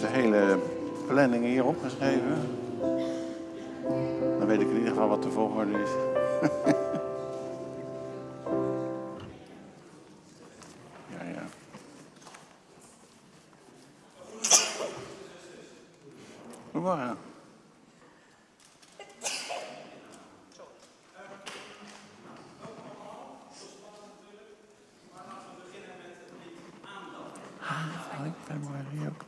de hele planning hier opgeschreven. Dan weet ik in ieder geval wat de volgorde is. Ja. Goedemorgen. Februari ook.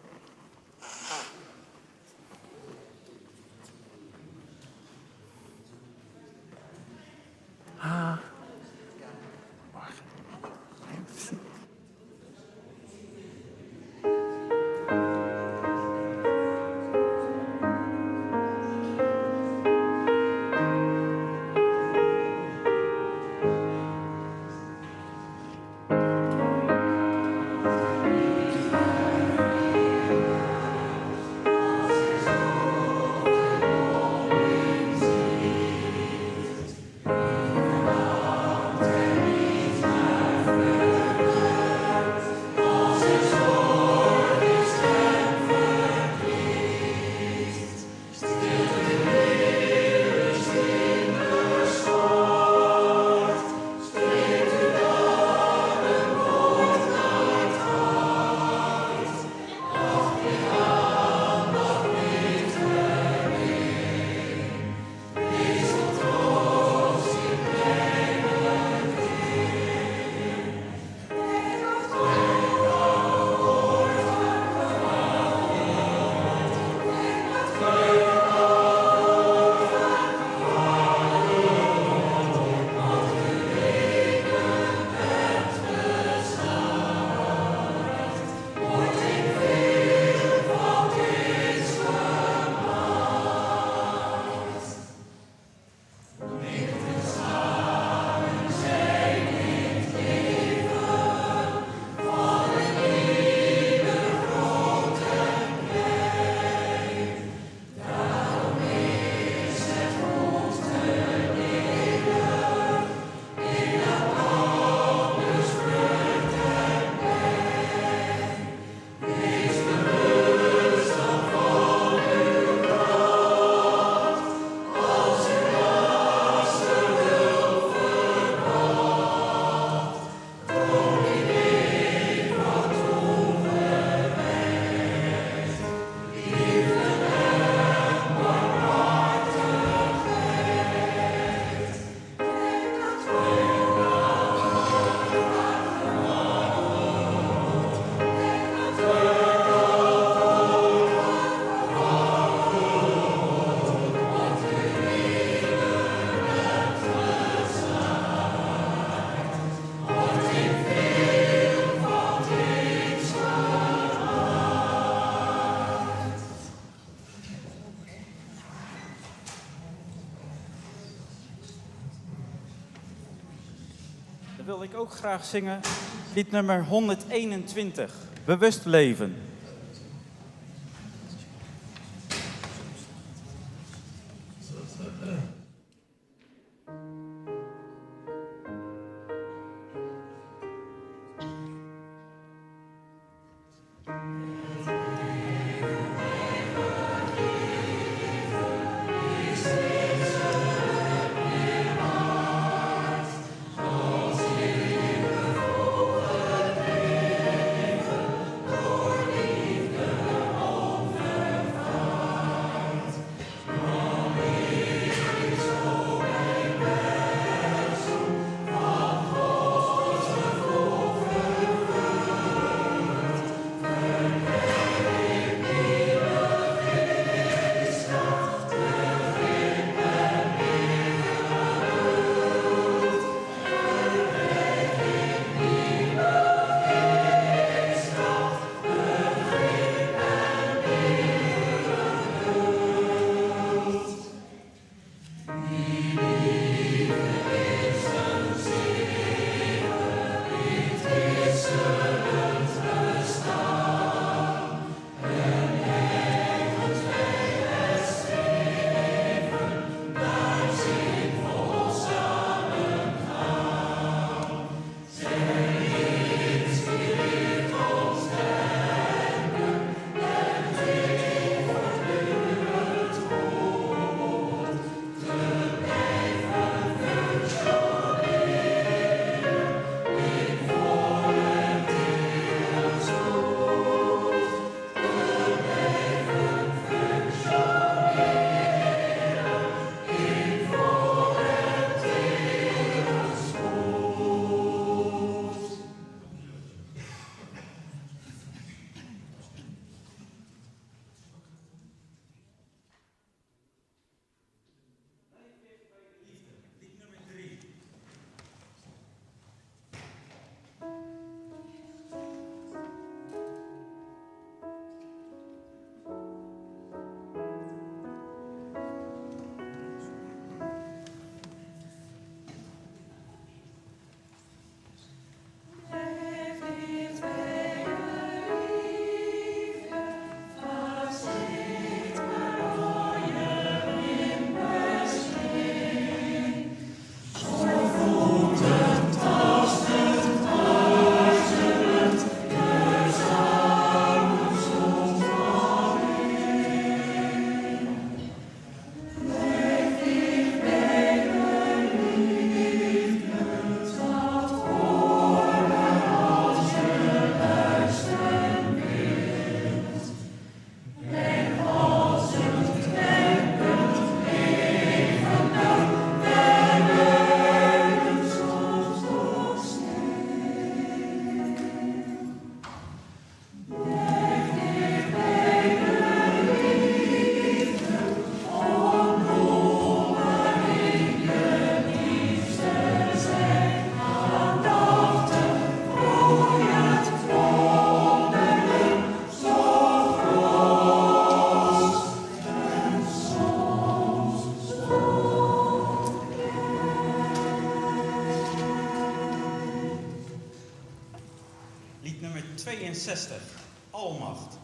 Wacht. Even zien. Wil ik ook graag zingen, lied nummer 121, Bewust leven. Door lied nummer 62, Almacht.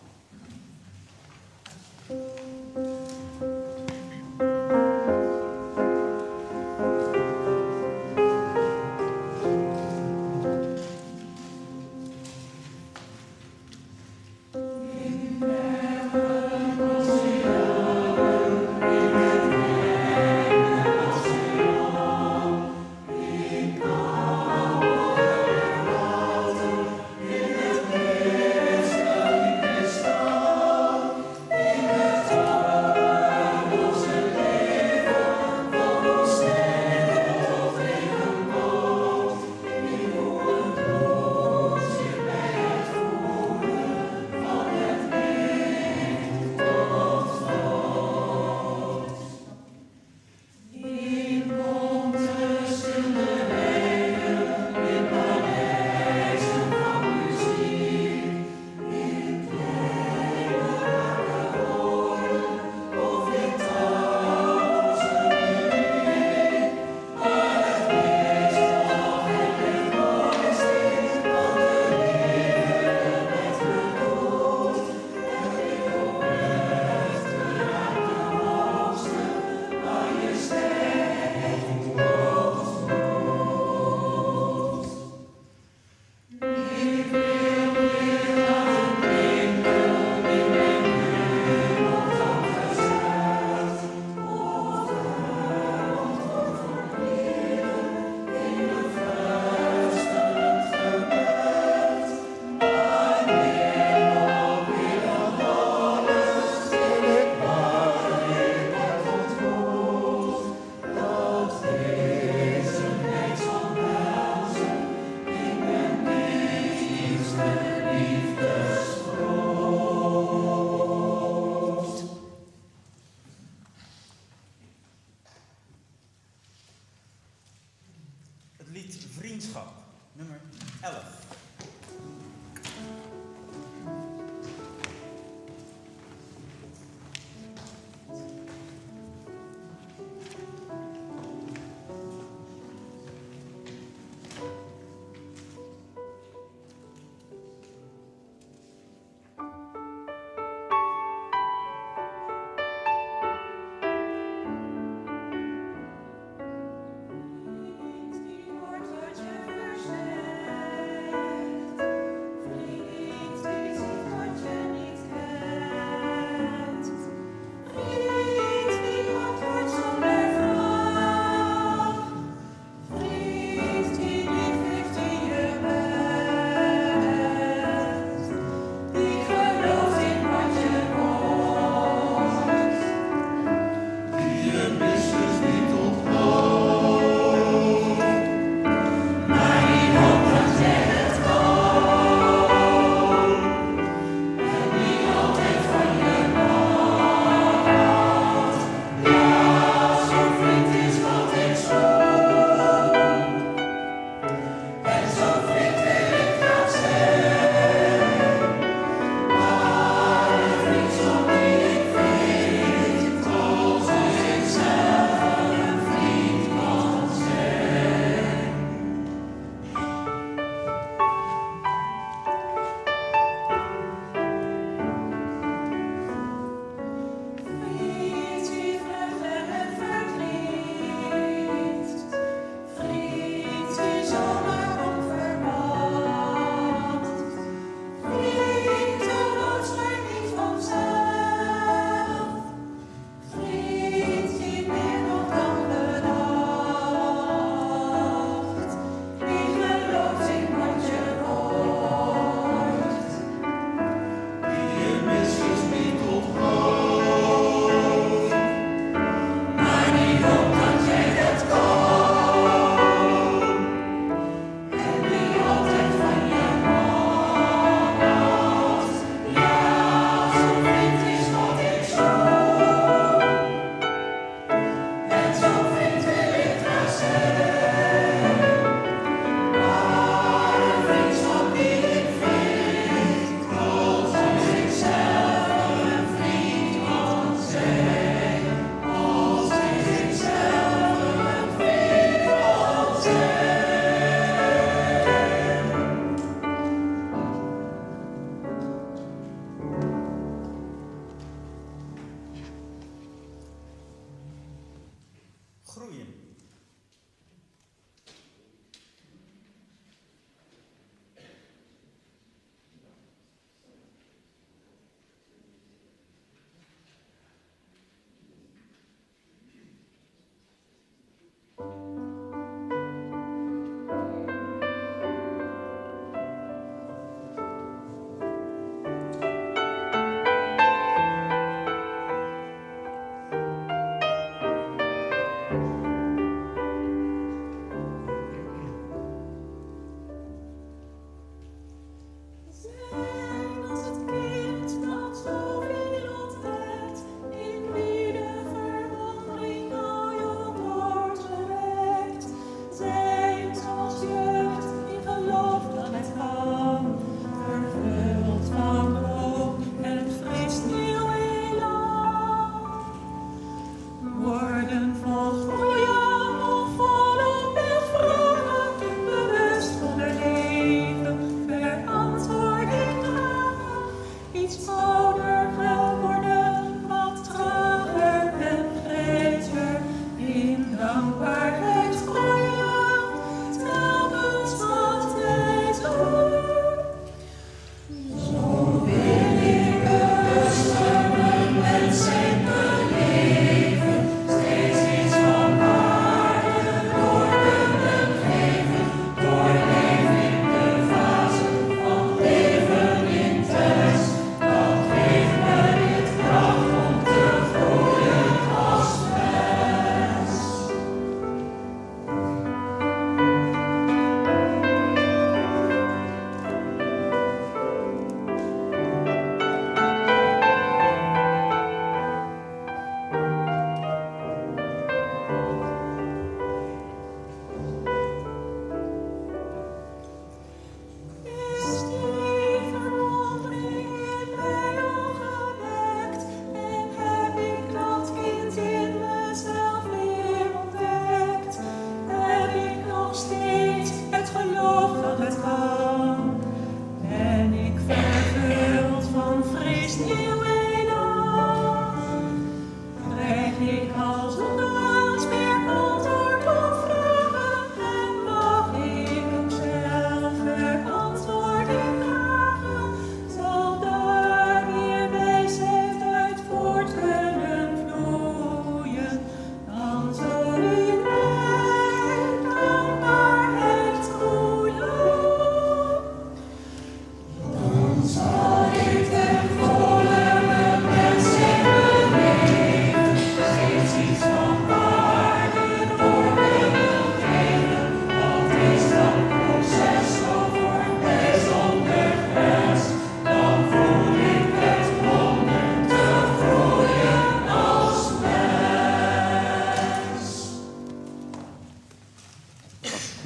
Het lied Vriendschap, nummer 11. Wordt wat je verzegt,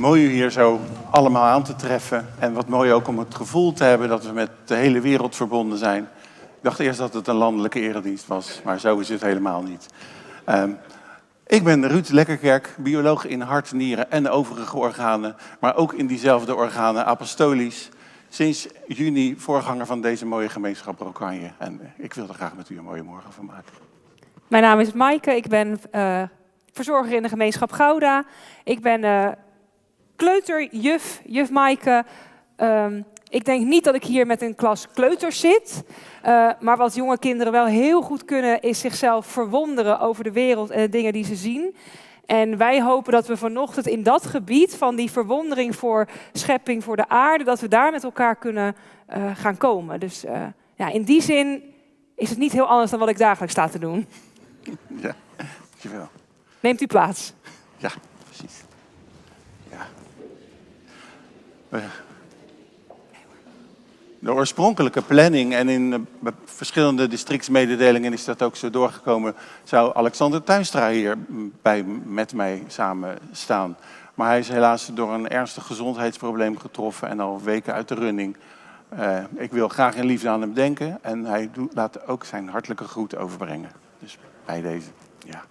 mooi u hier zo allemaal aan te treffen. En wat mooi ook om het gevoel te hebben dat we met de hele wereld verbonden zijn. Ik dacht eerst dat het een landelijke eredienst was, maar zo is het helemaal niet. Ik ben Ruud Lekkerkerk, bioloog in hart, nieren en de overige organen. Maar ook in diezelfde organen apostolisch. Sinds juni voorganger van deze mooie gemeenschap Rokanje. En ik wil er graag met u een mooie morgen van maken. Mijn naam is Maaike, ik ben verzorger in de gemeenschap Gouda. Ik ben kleuterjuf, juf Maaike. Ik denk niet dat ik hier met een klas kleuters zit. Maar wat jonge kinderen wel heel goed kunnen, is zichzelf verwonderen over de wereld en de dingen die ze zien. En wij hopen dat we vanochtend in dat gebied van die verwondering voor schepping, voor de aarde, dat we daar met elkaar kunnen gaan komen. Dus in die zin is het niet heel anders dan wat ik dagelijks sta te doen. Ja, dankjewel. Neemt u plaats. Ja, precies. Ja. De oorspronkelijke planning, en in verschillende districtsmededelingen is dat ook zo doorgekomen, zou Alexander Tuinstra hier met mij samen staan. Maar hij is helaas door een ernstig gezondheidsprobleem getroffen en al weken uit de running. Ik wil graag in liefde aan hem denken en hij laat ook zijn hartelijke groet overbrengen. Dus bij deze, ja.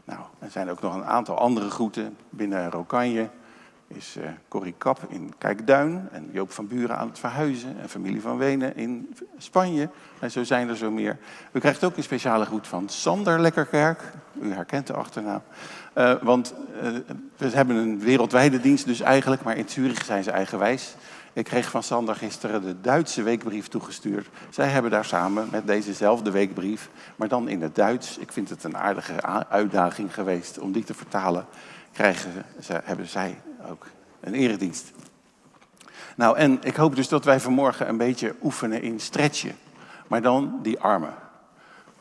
Nou, er zijn ook nog een aantal andere groeten binnen Rokanje. Is Corrie Kap in Kijkduin en Joop van Buren aan het verhuizen en familie van Wenen in Spanje. En zo zijn er zo meer. U krijgt ook een speciale groet van Sander Lekkerkerk. U herkent de achternaam. Want we hebben een wereldwijde dienst dus eigenlijk, maar in Zurich zijn ze eigenwijs. Ik kreeg van Sander gisteren de Duitse weekbrief toegestuurd. Zij hebben daar samen met dezezelfde weekbrief, maar dan in het Duits. Ik vind het een aardige uitdaging geweest om die te vertalen. Hebben zij ook een eredienst. Nou, en ik hoop dus dat wij vanmorgen een beetje oefenen in stretchen. Maar dan die armen.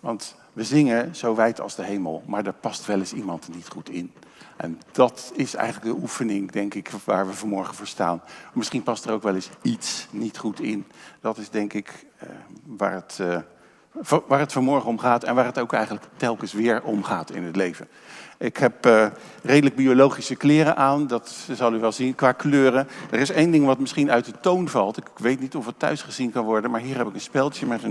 Want we zingen zo wijd als de hemel, maar er past wel eens iemand er niet goed in. En dat is eigenlijk de oefening, denk ik, waar we vanmorgen voor staan. Misschien past er ook wel eens iets niet goed in. Dat is denk ik waar het vanmorgen om gaat en waar het ook eigenlijk telkens weer om gaat in het leven. Ik heb redelijk biologische kleren aan, dat zal u wel zien, qua kleuren. Er is één ding wat misschien uit de toon valt. Ik weet niet of het thuis gezien kan worden, maar hier heb ik een speldje met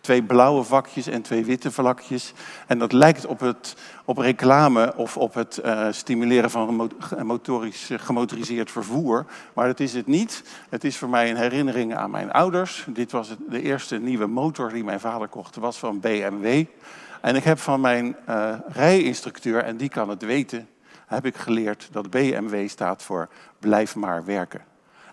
2 blauwe vakjes en 2 witte vlakjes. En dat lijkt op reclame of op het stimuleren van gemotoriseerd vervoer. Maar dat is het niet. Het is voor mij een herinnering aan mijn ouders. Dit was de eerste nieuwe motor die mijn vader kocht. Dat was van BMW. En ik heb van mijn rijinstructeur, en die kan het weten, heb ik geleerd dat BMW staat voor blijf maar werken.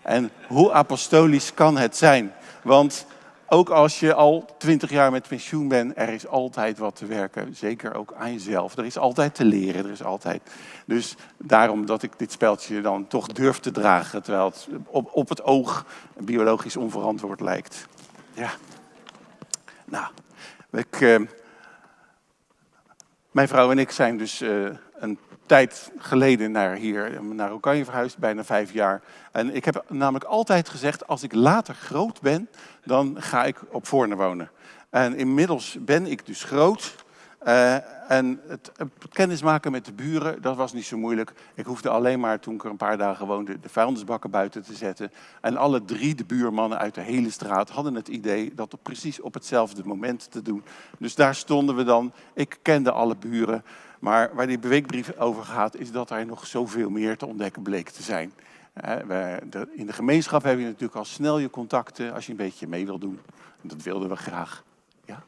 En hoe apostolisch kan het zijn? Want ook als je al 20 jaar met pensioen bent, er is altijd wat te werken. Zeker ook aan jezelf. Er is altijd te leren, er is altijd. Dus daarom dat ik dit speldje dan toch durf te dragen, terwijl het op het oog biologisch onverantwoord lijkt. Ja. Nou, mijn vrouw en ik zijn dus een tijd geleden naar Rokanje verhuisd, bijna 5 jaar. En ik heb namelijk altijd gezegd, als ik later groot ben, dan ga ik op Voorne wonen. En inmiddels ben ik dus groot. En het kennismaken met de buren, dat was niet zo moeilijk. Ik hoefde alleen maar, toen ik er een paar dagen woonde, de vuilnisbakken buiten te zetten. En alle 3 de buurmannen uit de hele straat hadden het idee dat precies op hetzelfde moment te doen. Dus daar stonden we dan. Ik kende alle buren. Maar waar die weekbrief over gaat, is dat er nog zoveel meer te ontdekken bleek te zijn. In de gemeenschap heb je natuurlijk al snel je contacten als je een beetje mee wil doen. En dat wilden we graag. Ja?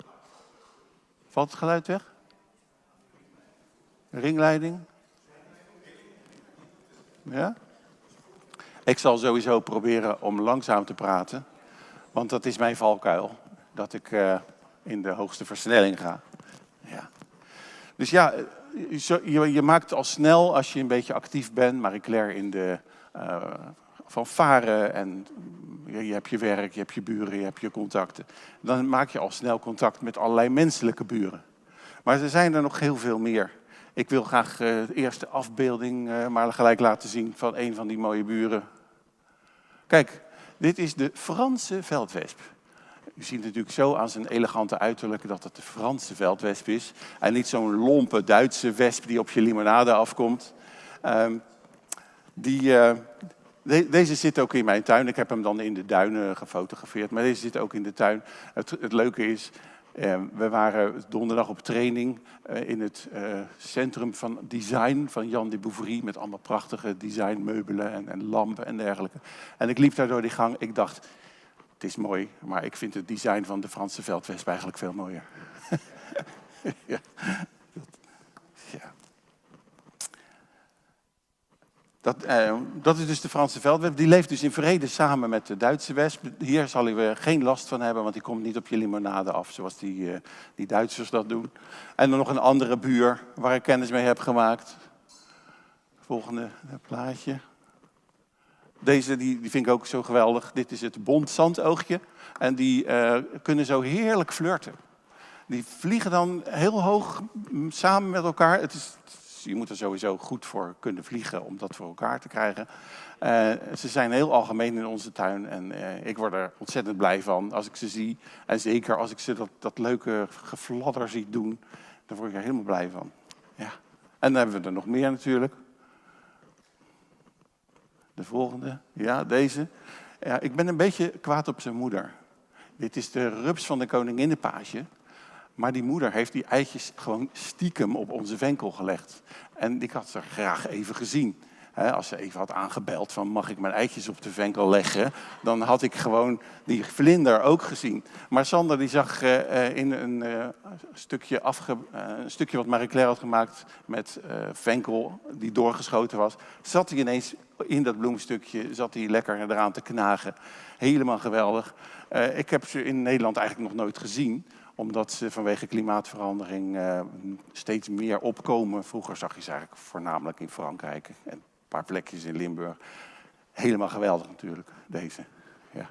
Valt het geluid weg? Ringleiding? Ja? Ik zal sowieso proberen om langzaam te praten. Want dat is mijn valkuil. Dat ik in de hoogste versnelling ga. Ja. Dus ja, je maakt al snel als je een beetje actief bent. Marie-Claire in de fanfare en je hebt je werk, je hebt je buren, je hebt je contacten. Dan maak je al snel contact met allerlei menselijke buren. Maar er zijn er nog heel veel meer. Ik wil graag de eerste afbeelding maar gelijk laten zien van een van die mooie buren. Kijk, dit is de Franse veldwesp. U ziet natuurlijk zo aan zijn elegante uiterlijk dat het de Franse veldwesp is. En niet zo'n lompe Duitse wesp die op je limonade afkomt. Deze zit ook in mijn tuin. Ik heb hem dan in de duinen gefotografeerd. Maar deze zit ook in de tuin. Het leuke is, we waren donderdag op training in het centrum van design van Jan de Bouverie. Met allemaal prachtige designmeubelen en lampen en dergelijke. En ik liep daar door die gang. Ik dacht, het is mooi, maar ik vind het design van de Franse veldwesp eigenlijk veel mooier. Ja. Ja. Dat is dus de Franse veldwesp. Die leeft dus in vrede samen met de Duitse wesp. Hier zal hij geen last van hebben, want die komt niet op je limonade af, zoals die Duitsers dat doen. En dan nog een andere buur waar ik kennis mee heb gemaakt. Volgende plaatje. Deze die vind ik ook zo geweldig. Dit is het bontzandoogje. En die kunnen zo heerlijk flirten. Die vliegen dan heel hoog samen met elkaar. Je moet er sowieso goed voor kunnen vliegen om dat voor elkaar te krijgen. Ze zijn heel algemeen in onze tuin. En ik word er ontzettend blij van als ik ze zie. En zeker als ik ze dat leuke gefladder zie doen. Dan word ik er helemaal blij van. Ja. En dan hebben we er nog meer natuurlijk. De volgende. Ja, deze. Ja, ik ben een beetje kwaad op zijn moeder. Dit is de rups van de koninginnenpage. Maar die moeder heeft die eitjes gewoon stiekem op onze venkel gelegd. En ik had ze graag even gezien. Als ze even had aangebeld van mag ik mijn eitjes op de venkel leggen, dan had ik gewoon die vlinder ook gezien. Maar Sander die zag in een stukje wat Marie-Claire had gemaakt met venkel die doorgeschoten was, zat hij ineens in dat bloemstukje, zat hij lekker eraan te knagen. Helemaal geweldig. Ik heb ze in Nederland eigenlijk nog nooit gezien, omdat ze vanwege klimaatverandering steeds meer opkomen. Vroeger zag je ze eigenlijk voornamelijk in Frankrijk en een paar plekjes in Limburg. Helemaal geweldig natuurlijk, deze. Ja.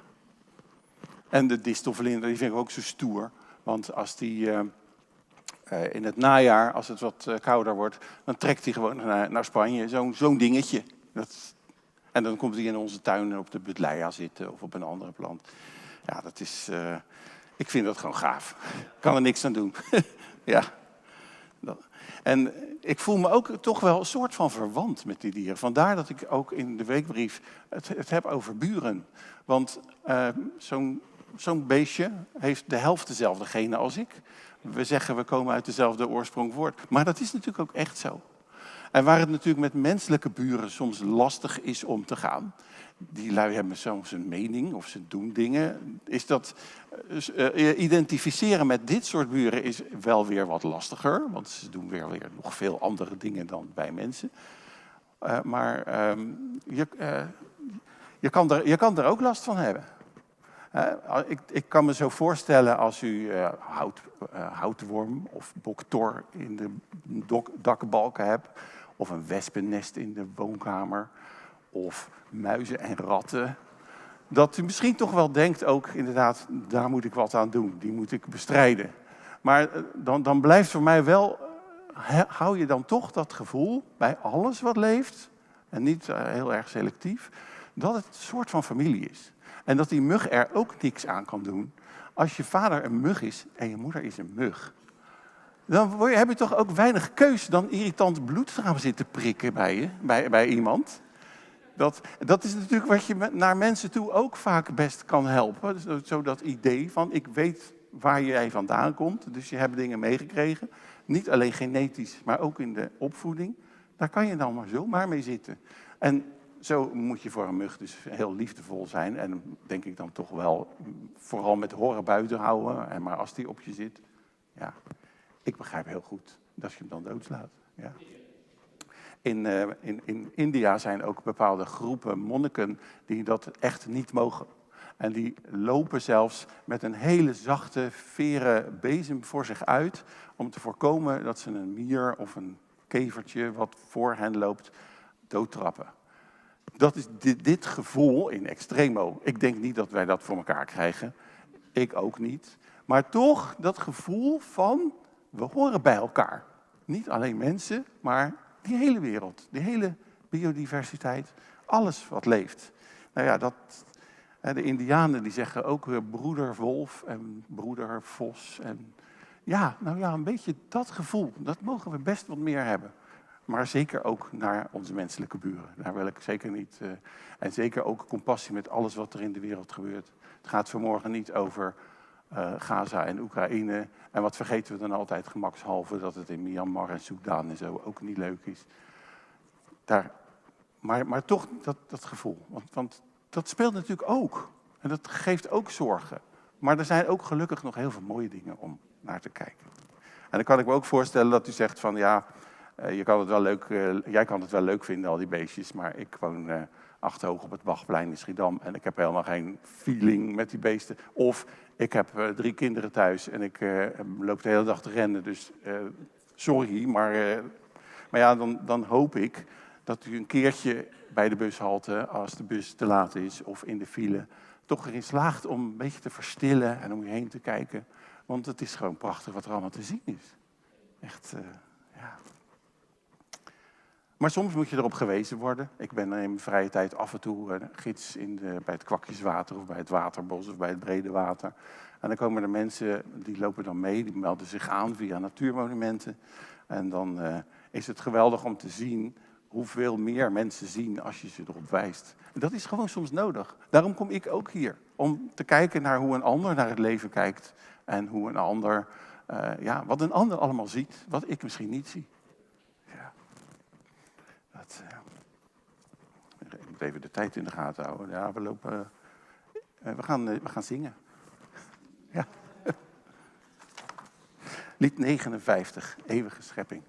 En de distelvlinder, die vind ik ook zo stoer. Want als die in het najaar, als het wat kouder wordt, dan trekt hij gewoon naar Spanje. Zo'n dingetje. En dan komt hij in onze tuin op de Buddleia zitten of op een andere plant. Ja, dat is... Ik vind dat gewoon gaaf. Ik kan er niks aan doen. Ja. En ik voel me ook toch wel een soort van verwant met die dieren. Vandaar dat ik ook in de weekbrief het heb over buren. Want zo'n beestje heeft de helft dezelfde genen als ik. We zeggen we komen uit dezelfde oorsprong voort. Maar dat is natuurlijk ook echt zo. En waar het natuurlijk met menselijke buren soms lastig is om te gaan. Die lui hebben soms een mening of ze doen dingen. Is dat identificeren met dit soort buren is wel weer wat lastiger. Want ze doen weer nog veel andere dingen dan bij mensen. Maar je kan er ook last van hebben. Ik kan me zo voorstellen als u houtworm of boktor in de dakbalken hebt. Of een wespennest in de woonkamer. Of muizen en ratten. Dat u misschien toch wel denkt ook inderdaad, daar moet ik wat aan doen. Die moet ik bestrijden. Maar dan blijft voor mij wel, hou je dan toch dat gevoel bij alles wat leeft. En niet heel erg selectief. Dat het een soort van familie is. En dat die mug er ook niks aan kan doen. Als je vader een mug is en je moeder is een mug. Dan heb je toch ook weinig keus dan irritant bloed gaan zitten prikken bij iemand. Dat is natuurlijk wat je naar mensen toe ook vaak best kan helpen. Zo dat idee van ik weet waar jij vandaan komt. Dus je hebt dingen meegekregen. Niet alleen genetisch, maar ook in de opvoeding. Daar kan je dan maar zomaar mee zitten. En zo moet je voor een mug dus heel liefdevol zijn. En denk ik dan toch wel vooral met horen buiten houden. Maar als die op je zit, ja, ik begrijp heel goed dat je hem dan doodslaat. Ja. In India zijn ook bepaalde groepen monniken die dat echt niet mogen. En die lopen zelfs met een hele zachte, veren bezem voor zich uit om te voorkomen dat ze een mier of een kevertje wat voor hen loopt doodtrappen. Dat is dit gevoel in extremo. Ik denk niet dat wij dat voor elkaar krijgen. Ik ook niet. Maar toch dat gevoel van, we horen bij elkaar. Niet alleen mensen, maar die hele wereld. Die hele biodiversiteit. Alles wat leeft. Nou ja, de Indianen die zeggen ook broeder wolf en broeder vos. En ja, nou ja, een beetje dat gevoel. Dat mogen we best wat meer hebben. Maar zeker ook naar onze menselijke buren. Daar wil ik zeker niet. En zeker ook compassie met alles wat er in de wereld gebeurt. Het gaat vanmorgen niet over Gaza en Oekraïne. En wat vergeten we dan altijd gemakshalve, dat het in Myanmar en Soedan en zo ook niet leuk is. Maar toch dat gevoel. Want dat speelt natuurlijk ook. En dat geeft ook zorgen. Maar er zijn ook gelukkig nog heel veel mooie dingen om naar te kijken. En dan kan ik me ook voorstellen dat u zegt van ja, jij kan het wel leuk vinden, al die beestjes. Maar ik woon achterhoog op het Wachtplein in Schiedam. En ik heb helemaal geen feeling met die beesten. Of ik heb 3 kinderen thuis en ik loop de hele dag te rennen. Dus sorry, maar ja, dan hoop ik dat u een keertje bij de bushalte, als de bus te laat is of in de file, toch erin slaagt om een beetje te verstillen en om je heen te kijken. Want het is gewoon prachtig wat er allemaal te zien is. Echt, ja. Maar soms moet je erop gewezen worden. Ik ben in mijn vrije tijd af en toe gids bij het Kwakjeswater of bij het Waterbos of bij het Brede Water. En dan komen er mensen, die lopen dan mee, die melden zich aan via natuurmonumenten. En dan is het geweldig om te zien hoeveel meer mensen zien als je ze erop wijst. En dat is gewoon soms nodig. Daarom kom ik ook hier. Om te kijken naar hoe een ander naar het leven kijkt. En hoe een ander, wat een ander allemaal ziet, wat ik misschien niet zie. Ja. Ik moet even de tijd in de gaten houden. Ja, we gaan zingen. Ja. Lied 59, Eeuwige Schepping.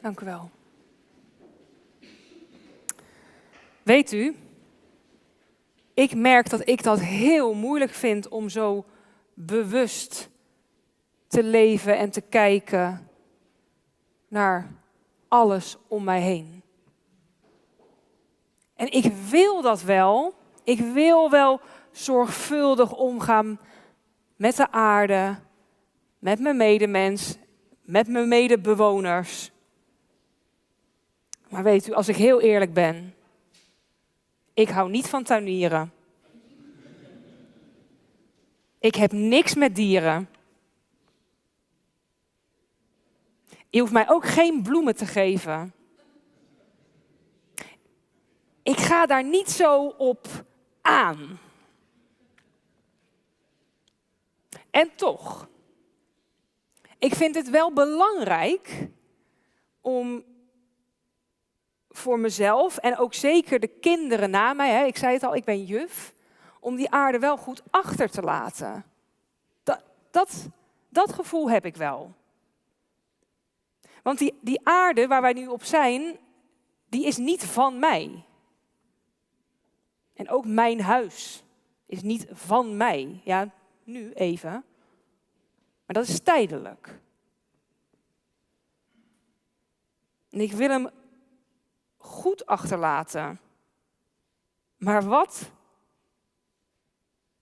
Dank u wel. Weet u, ik merk dat ik dat heel moeilijk vind om zo bewust te leven en te kijken naar alles om mij heen. En ik wil dat wel. Ik wil wel zorgvuldig omgaan met de aarde, met mijn medemens, met mijn medebewoners. Maar weet u, als ik heel eerlijk ben, ik hou niet van tuinieren. Ik heb niks met dieren. Je hoeft mij ook geen bloemen te geven. Ik ga daar niet zo op aan. En toch, ik vind het wel belangrijk om voor mezelf en ook zeker de kinderen na mij, ik zei het al, ik ben juf, om die aarde wel goed achter te laten. Dat gevoel heb ik wel. Want die aarde waar wij nu op zijn, die is niet van mij. En ook mijn huis is niet van mij. Ja, nu even. Maar dat is tijdelijk. En ik wil hem goed achterlaten. Maar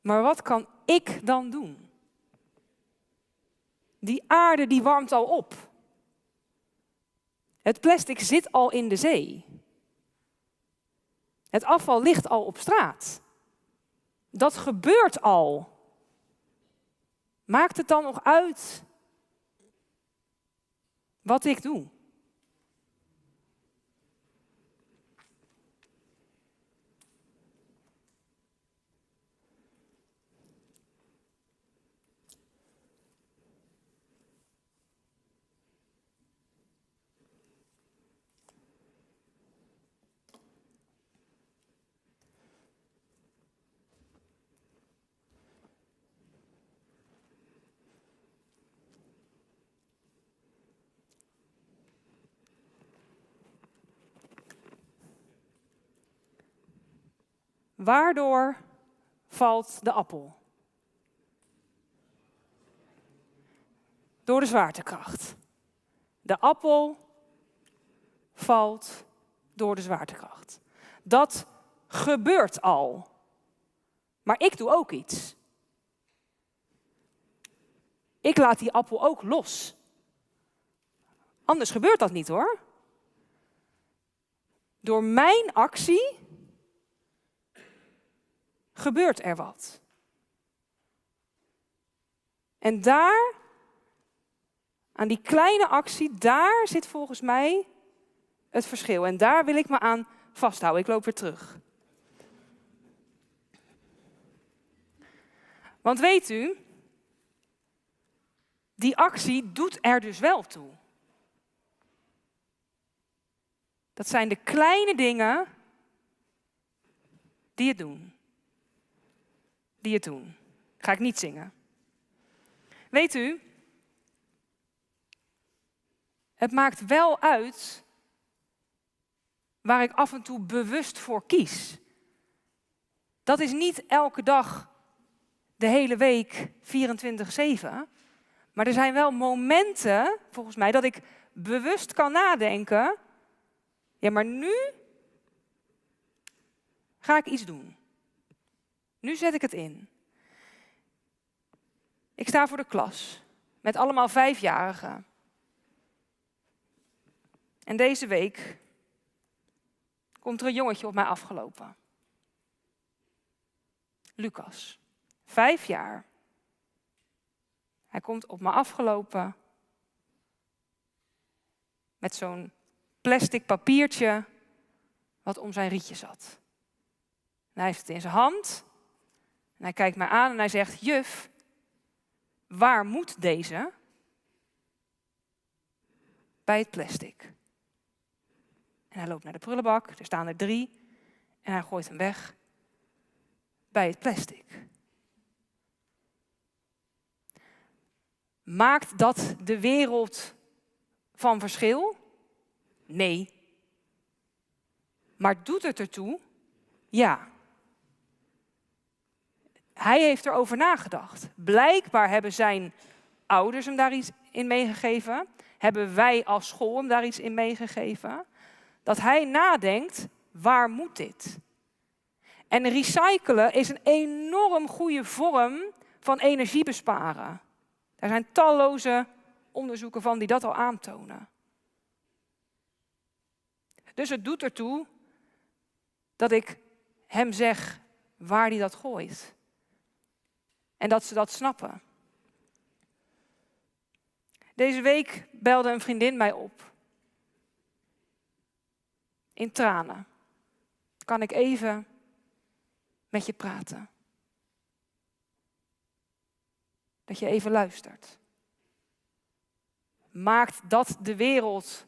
wat kan ik dan doen? Die aarde die warmt al op. Het plastic zit al in de zee. Het afval ligt al op straat. Dat gebeurt al. Maakt het dan nog uit wat ik doe? Waardoor valt de appel? Door de zwaartekracht. De appel valt door de zwaartekracht. Dat gebeurt al. Maar ik doe ook iets. Ik laat die appel ook los. Anders gebeurt dat niet hoor. Door mijn actie gebeurt er wat. En daar, aan die kleine actie, daar zit volgens mij het verschil. En daar wil ik me aan vasthouden. Ik loop weer terug. Want weet u, die actie doet er dus wel toe. Dat zijn de kleine dingen die het doen. Die het doen. Ga ik niet zingen. Weet u, het maakt wel uit waar ik af en toe bewust voor kies. Dat is niet elke dag, de hele week, 24/7. Maar er zijn wel momenten, volgens mij, dat ik bewust kan nadenken. Ja, maar nu ga ik iets doen. Nu zet ik het in. Ik sta voor de klas met allemaal 5-jarigen. En deze week komt er een jongetje op mij afgelopen. Lucas, 5 jaar. Hij komt op me afgelopen met zo'n plastic papiertje wat om zijn rietje zat. En hij heeft het in zijn hand en hij kijkt mij aan en hij zegt: juf, waar moet deze? Bij het plastic. En hij loopt naar de prullenbak, er staan er 3 en hij gooit hem weg bij het plastic. Maakt dat de wereld van verschil? Nee. Maar doet het ertoe? Ja. Hij heeft erover nagedacht. Blijkbaar hebben zijn ouders hem daar iets in meegegeven. Hebben wij als school hem daar iets in meegegeven. Dat hij nadenkt, waar moet dit? En recyclen is een enorm goede vorm van energie besparen. Er zijn talloze onderzoeken van die dat al aantonen. Dus het doet ertoe dat ik hem zeg waar hij dat gooit. En dat ze dat snappen. Deze week belde een vriendin mij op. In tranen. Kan ik even met je praten? Dat je even luistert. Maakt dat de wereld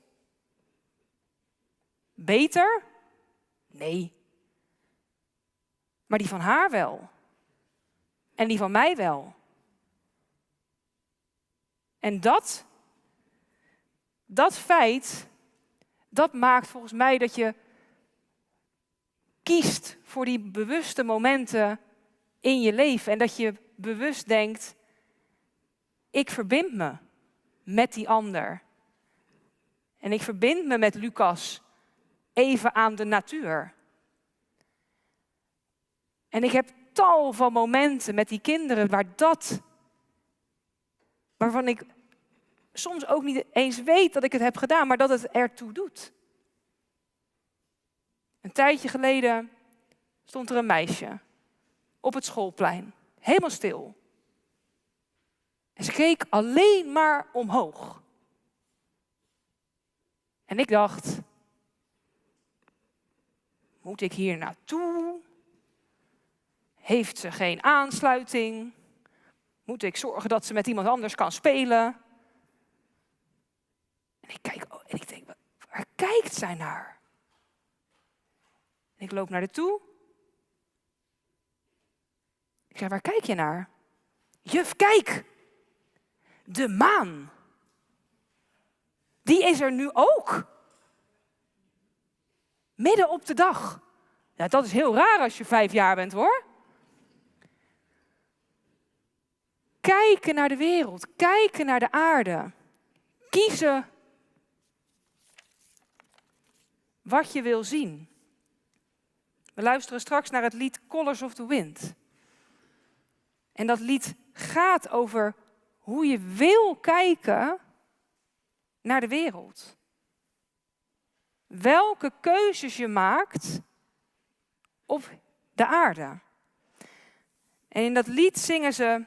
beter? Nee. Maar die van haar wel. En die van mij wel. En dat feit, dat maakt volgens mij dat je kiest voor die bewuste momenten in je leven. En dat je bewust denkt, ik verbind me met die ander. En ik verbind me met Lucas even aan de natuur. En ik heb tal van momenten met die kinderen waarvan ik soms ook niet eens weet dat ik het heb gedaan, maar dat het ertoe doet. Een tijdje geleden stond er een meisje op het schoolplein, helemaal stil. En ze keek alleen maar omhoog. En ik dacht, moet ik hier naartoe? Heeft ze geen aansluiting? Moet ik zorgen dat ze met iemand anders kan spelen? En ik kijk en ik denk, waar kijkt zij naar? En ik loop naar haar toe. Ik zeg, waar kijk je naar? Juf, kijk! De maan. Die is er nu ook. Midden op de dag. Ja, dat is heel raar als je 5 jaar bent, hoor. Kijken naar de wereld. Kijken naar de aarde. Kiezen wat je wil zien. We luisteren straks naar het lied Colors of the Wind. En dat lied gaat over hoe je wil kijken naar de wereld. Welke keuzes je maakt op de aarde. En in dat lied zingen ze,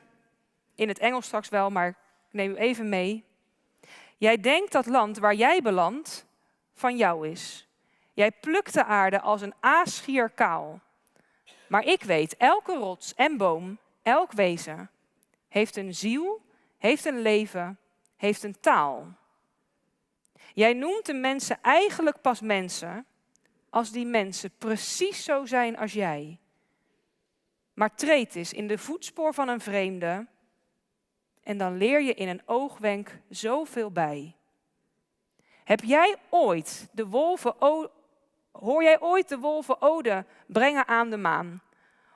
in het Engels straks wel, maar ik neem u even mee. Jij denkt dat land waar jij belandt van jou is. Jij plukt de aarde als een aasgier kaal. Maar ik weet, elke rots en boom, elk wezen, heeft een ziel, heeft een leven, heeft een taal. Jij noemt de mensen eigenlijk pas mensen, als die mensen precies zo zijn als jij. Maar treed eens in de voetspoor van een vreemde en dan leer je in een oogwenk zoveel bij. Hoor jij ooit de wolven ode brengen aan de maan?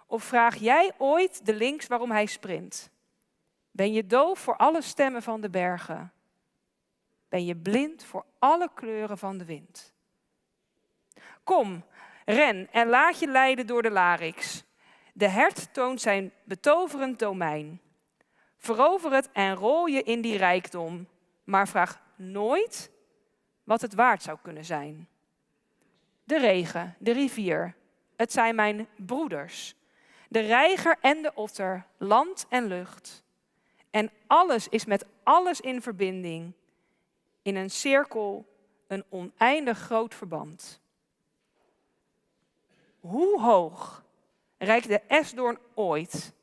Of vraag jij ooit de lynx waarom hij sprint? Ben je doof voor alle stemmen van de bergen? Ben je blind voor alle kleuren van de wind? Kom, ren en laat je leiden door de larix. De hert toont zijn betoverend domein. Verover het en rol je in die rijkdom, maar vraag nooit wat het waard zou kunnen zijn. De regen, de rivier, het zijn mijn broeders. De reiger en de otter, land en lucht. En alles is met alles in verbinding. In een cirkel, een oneindig groot verband. Hoe hoog reikt de esdoorn ooit?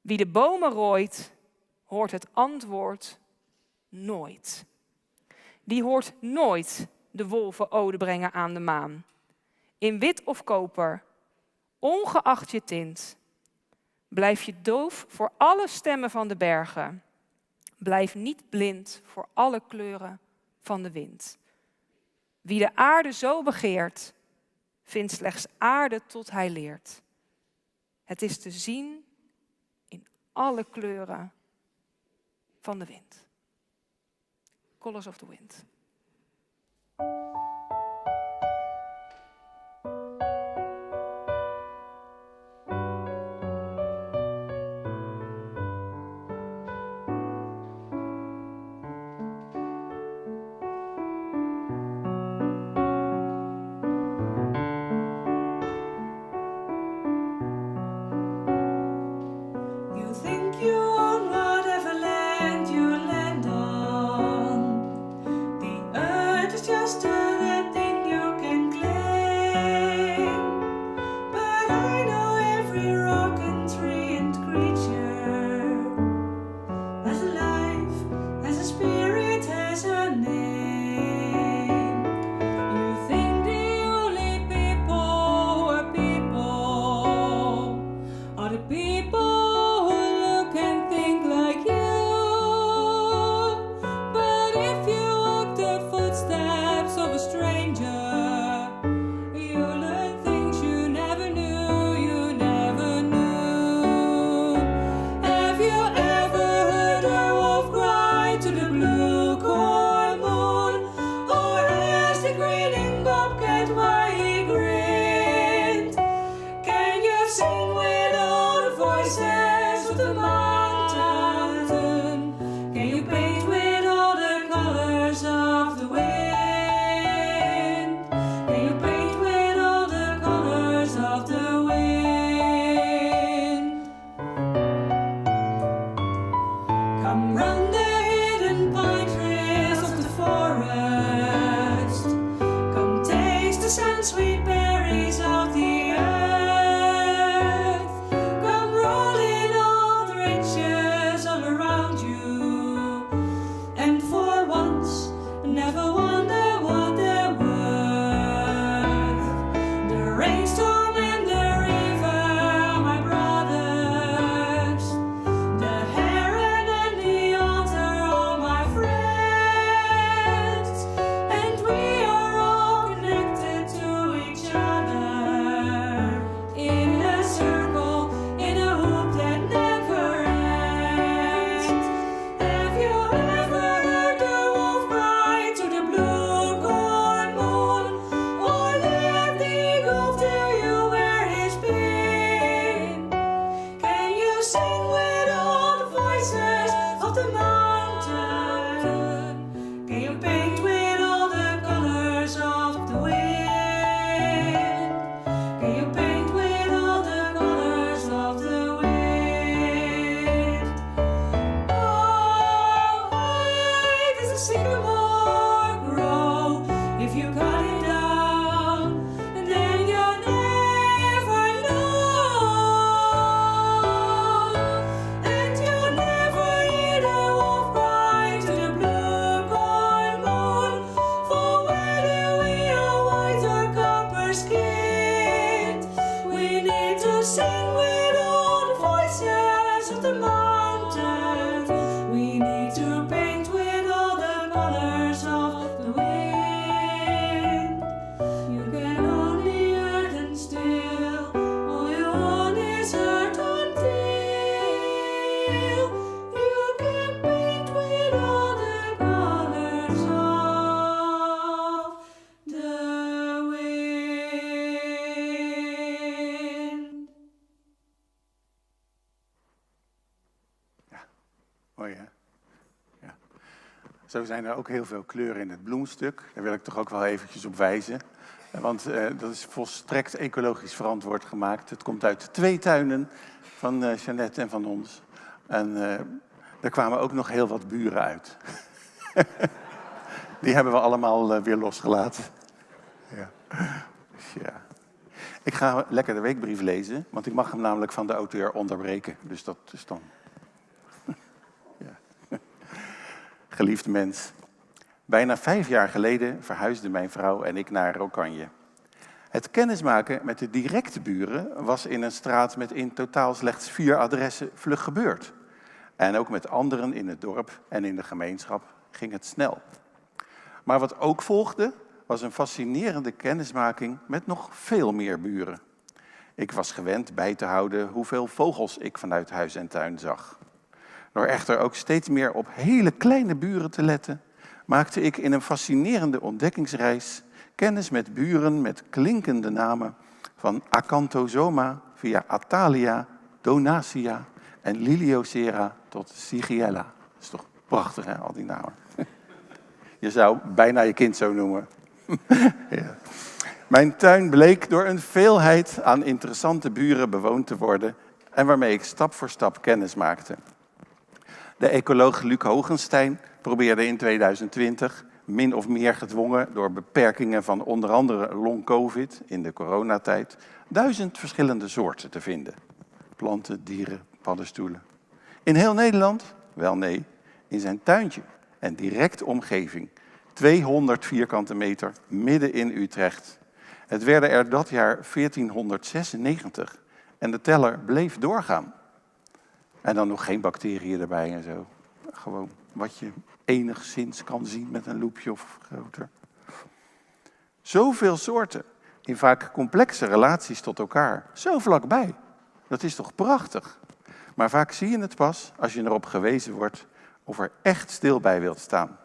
Wie de bomen rooit, hoort het antwoord nooit. Die hoort nooit de wolven ode brengen aan de maan. In wit of koper, ongeacht je tint. Blijf je doof voor alle stemmen van de bergen. Blijf niet blind voor alle kleuren van de wind. Wie de aarde zo begeert, vindt slechts aarde tot hij leert. Het is te zien in alle kleuren van de wind. Colors of the Wind. You never wonder what they're worth. The rainstorm and the river, my brothers. The heron and the otter, all my friends. And we are all connected to each other. In a circle, in a hoop that never ends. Have you ever heard the wolf cry to the blue-corn moon? Or let the eagle tell you where he's been? Can you sing with all the voices of the mountain? Can you paint with all the colors of the wind? Can you paint with all the colors of the wind? Oh, why does the sycamore grow? If you cut it down, then you'll never know. And you'll never hear the wolf cry to the blue-corn moon. For whether we are white or copper-skinned, we need to sing with all the voices of the mountain. We need to paint with all the colors of the wind. You can only earth and still, all you want is earth until you can paint with all the colors of the wind. Mooi, hè? Ja. Zo zijn er ook heel veel kleuren in het bloemstuk. Daar wil ik toch ook wel eventjes op wijzen. Want dat is volstrekt ecologisch verantwoord gemaakt. Het komt uit 2 tuinen van Jeannette en van ons. En daar kwamen ook nog heel wat buren uit. Die hebben we allemaal weer losgelaten. Ja. Ja. Ik ga lekker de weekbrief lezen, want ik mag hem namelijk van de auteur onderbreken. Dus dat is dan... Ja. Geliefde mens, bijna 5 jaar geleden verhuisden mijn vrouw en ik naar Rokkanje. Het kennismaken met de directe buren was in een straat met in totaal slechts 4 adressen vlug gebeurd. En ook met anderen in het dorp en in de gemeenschap ging het snel. Maar wat ook volgde, was een fascinerende kennismaking met nog veel meer buren. Ik was gewend bij te houden hoeveel vogels ik vanuit huis en tuin zag. Door echter ook steeds meer op hele kleine buren te letten, maakte ik in een fascinerende ontdekkingsreis kennis met buren met klinkende namen van Acanthosoma via Athalia, Donacia en Liliocera tot Sigiella. Dat is toch prachtig, hè, al die namen. Je zou bijna je kind zo noemen. Ja. Mijn tuin bleek door een veelheid aan interessante buren bewoond te worden en waarmee ik stap voor stap kennis maakte. De ecoloog Luc Hogenstein probeerde in 2020, min of meer gedwongen door beperkingen van onder andere long-covid in de coronatijd, 1000 verschillende soorten te vinden. Planten, dieren, paddenstoelen. In heel Nederland? Wel nee, in zijn tuintje en directe omgeving. 200 vierkante meter midden in Utrecht. Het werden er dat jaar 1496 en de teller bleef doorgaan. En dan nog geen bacteriën erbij en zo. Gewoon wat je enigszins kan zien met een loepje of groter. Zoveel soorten, in vaak complexe relaties tot elkaar, zo vlakbij. Dat is toch prachtig? Maar vaak zie je het pas als je erop gewezen wordt of er echt stil bij wilt staan.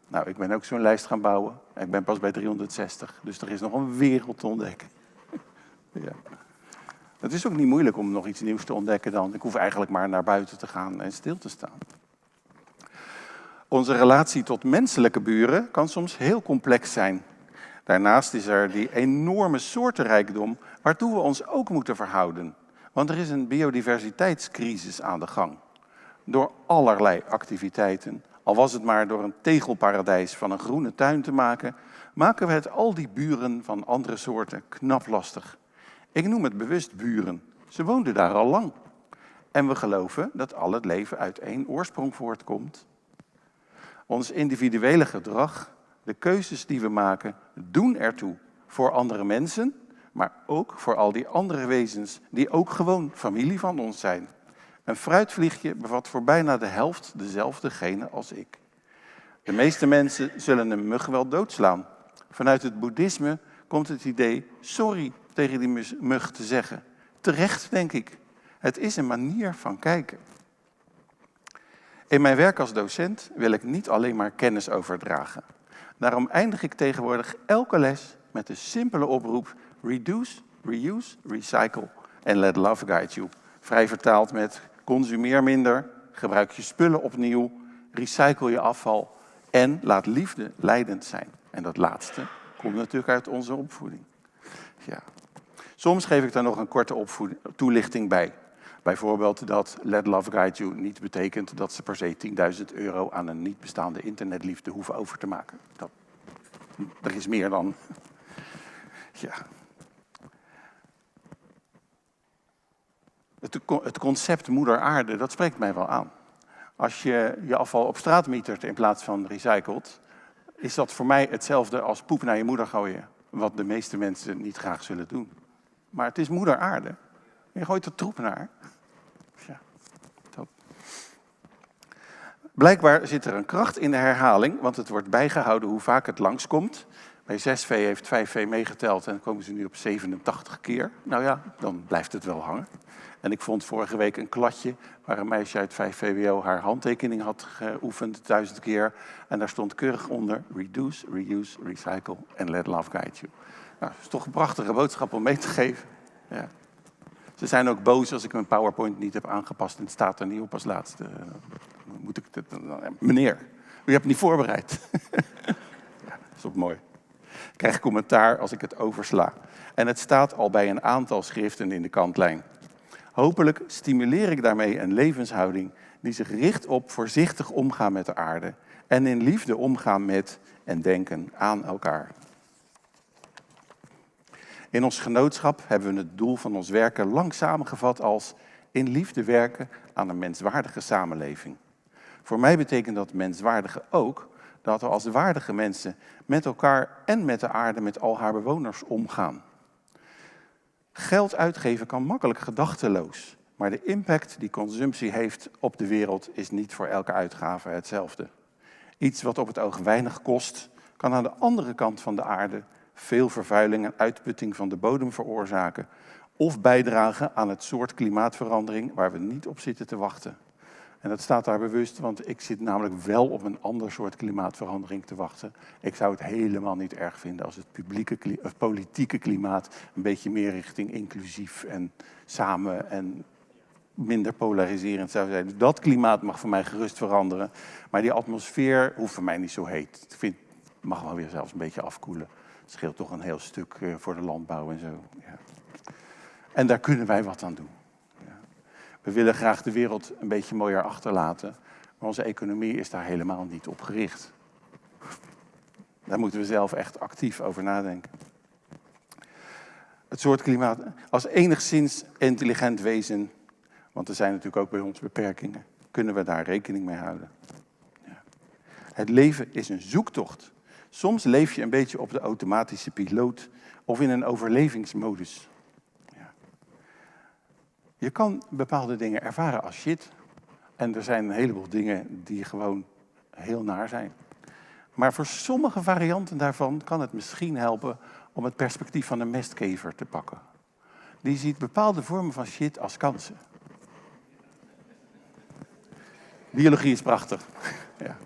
Nou, ik ben ook zo'n lijst gaan bouwen. Ik ben pas bij 360, dus er is nog een wereld te ontdekken. Ja. Het is ook niet moeilijk om nog iets nieuws te ontdekken dan. Ik hoef eigenlijk maar naar buiten te gaan en stil te staan. Onze relatie tot menselijke buren kan soms heel complex zijn. Daarnaast is er die enorme soortenrijkdom waartoe we ons ook moeten verhouden. Want er is een biodiversiteitscrisis aan de gang. Door allerlei activiteiten, al was het maar door een tegelparadijs van een groene tuin te maken, maken we het al die buren van andere soorten knap lastig. Ik noem het bewust buren. Ze woonden daar al lang. En we geloven dat al het leven uit één oorsprong voortkomt. Ons individuele gedrag, De keuzes die we maken doen ertoe voor andere mensen, maar ook voor al die andere wezens die ook gewoon familie van ons zijn. Een fruitvliegje bevat voor bijna de helft dezelfde genen als ik. De meeste mensen zullen een mug wel doodslaan. Vanuit het boeddhisme komt het idee sorry tegen die mug te zeggen. Terecht, denk ik. Het is een manier van kijken. In mijn werk als docent wil ik niet alleen maar kennis overdragen. Daarom eindig ik tegenwoordig elke les met de simpele oproep reduce, reuse, recycle en let love guide you. Vrij vertaald met consumeer minder, gebruik je spullen opnieuw, recycle je afval en laat liefde leidend zijn. En dat laatste komt natuurlijk uit onze opvoeding. Ja. Soms geef ik daar nog een korte toelichting bij. Bijvoorbeeld dat Let Love Guide You niet betekent dat ze per se €10.000 aan een niet bestaande internetliefde hoeven over te maken. Er is meer dan. Ja. Het concept moeder aarde, dat spreekt mij wel aan. Als je je afval op straat mietert in plaats van recycelt, is dat voor mij hetzelfde als poep naar je moeder gooien. Wat de meeste mensen niet graag zullen doen. Maar het is moeder aarde. Je gooit er troep naar. Ja, top. Blijkbaar zit er een kracht in de herhaling, want het wordt bijgehouden hoe vaak het langskomt. Bij 6V heeft 5V meegeteld en dan komen ze nu op 87 keer. Nou ja, dan blijft het wel hangen. En ik vond vorige week een kladje waar een meisje uit 5VWO haar handtekening had geoefend 1000 keer. En daar stond keurig onder reduce, reuse, recycle en let love guide you. Nou, dat is toch een prachtige boodschap om mee te geven. Ja. Ze zijn ook boos als ik mijn PowerPoint niet heb aangepast en het staat er niet op als laatste. Dan moet ik meneer, u hebt niet voorbereid. Ja, dat is ook mooi. Ik krijg commentaar als ik het oversla. En het staat al bij een aantal schriften in de kantlijn. Hopelijk stimuleer ik daarmee een levenshouding die zich richt op voorzichtig omgaan met de aarde en in liefde omgaan met en denken aan elkaar. In ons genootschap hebben we het doel van ons werken lang samengevat als in liefde werken aan een menswaardige samenleving. Voor mij betekent dat menswaardige ook dat we als waardige mensen met elkaar en met de aarde, met al haar bewoners omgaan. Geld uitgeven kan makkelijk gedachteloos, maar de impact die consumptie heeft op de wereld is niet voor elke uitgave hetzelfde. Iets wat op het oog weinig kost, kan aan de andere kant van de aarde veel vervuiling en uitputting van de bodem veroorzaken of bijdragen aan het soort klimaatverandering waar we niet op zitten te wachten. En dat staat daar bewust, want ik zit namelijk wel op een ander soort klimaatverandering te wachten. Ik zou het helemaal niet erg vinden als het politieke klimaat een beetje meer richting inclusief en samen en minder polariserend zou zijn. Dat klimaat mag voor mij gerust veranderen, maar die atmosfeer hoeft voor mij niet zo heet. Ik vind, het mag wel weer zelfs een beetje afkoelen. Het scheelt toch een heel stuk voor de landbouw en zo. Ja. En daar kunnen wij wat aan doen. We willen graag de wereld een beetje mooier achterlaten, maar onze economie is daar helemaal niet op gericht. Daar moeten we zelf echt actief over nadenken. Het soort klimaat, als enigszins intelligent wezen, want er zijn natuurlijk ook bij ons beperkingen, kunnen we daar rekening mee houden. Ja. Het leven is een zoektocht. Soms leef je een beetje op de automatische piloot of in een overlevingsmodus. Je kan bepaalde dingen ervaren als shit. En er zijn een heleboel dingen die gewoon heel naar zijn. Maar voor sommige varianten daarvan kan het misschien helpen om het perspectief van een mestkever te pakken. Die ziet bepaalde vormen van shit als kansen. Biologie is prachtig. Ja.